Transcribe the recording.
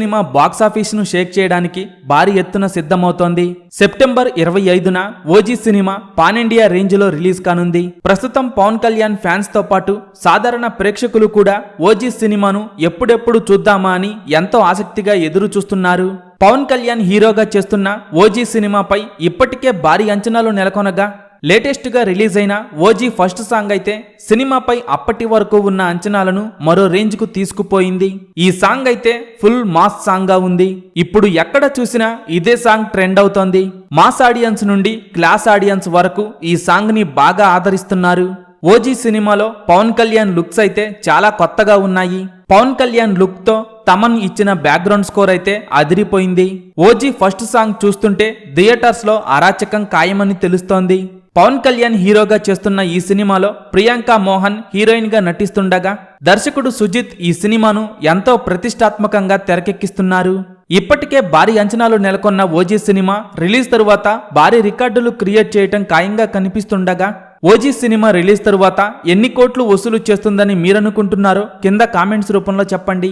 Cinema బాక్సాఫీస్ను Sheikh చేయడానికి భారీ ఎత్తున సిద్ధమవుతోంది. సెప్టెంబర్ 25న OG cinema pan India range లో రిలీజ్ కానుంది. ప్రస్తుతం పవన్ కళ్యాణ్ ఫ్యాన్స్ తో పాటు సాధారణ ప్రేక్షకులు కూడా ఓజీ సినిమాను ఎప్పుడెప్పుడు చూద్దామా అని ఎంతో ఆసక్తిగా ఎదురు చూస్తున్నారు. పవన్ కళ్యాణ్ హీరోగా చేస్తున్న ఓజీ సినిమాపై ఇప్పటికే భారీ అంచనాలు నెలకొనగా లేటెస్ట్ గా రిలీజ్ అయిన ఓజీ ఫస్ట్ సాంగ్ అయితే సినిమాపై అప్పటి వరకు ఉన్న అంచనాలను మరో రేంజ్ కు తీసుకుపోయింది. ఈ సాంగ్ అయితే ఫుల్ మాస్ సాంగ్ గా ఉంది. ఇప్పుడు ఎక్కడ చూసినా ఇదే సాంగ్ ట్రెండ్ అవుతోంది. మాస్ ఆడియన్స్ నుండి క్లాస్ ఆడియన్స్ వరకు ఈ సాంగ్ ని బాగా ఆదరిస్తున్నారు. ఓజీ సినిమాలో పవన్ కళ్యాణ్ లుక్స్ అయితే చాలా కొత్తగా ఉన్నాయి. పవన్ కళ్యాణ్ లుక్ తో తమన్ ఇచ్చిన బ్యాక్గ్రౌండ్ స్కోర్ అయితే అదిరిపోయింది. ఓజీ ఫస్ట్ సాంగ్ చూస్తుంటే థియేటర్స్ లో అరాచకం ఖాయమని తెలుస్తోంది. పవన్ కళ్యాణ్ హీరోగా చేస్తున్న ఈ సినిమాలో ప్రియాంక మోహన్ హీరోయిన్ గా నటిస్తుండగా దర్శకుడు సుజిత్ ఈ సినిమాను ఎంతో ప్రతిష్టాత్మకంగా తెరకెక్కిస్తున్నారు. ఇప్పటికే భారీ అంచనాలు నెలకొన్న ఓజీ సినిమా రిలీజ్ తరువాత భారీ రికార్డులు క్రియేట్ చేయటం ఖాయంగా కనిపిస్తుండగా ఓజీ సినిమా రిలీజ్ తరువాత ఎన్ని కోట్లు వసూలు చేస్తుందని మీరనుకుంటున్నారో కింద కామెంట్స్ రూపంలో చెప్పండి.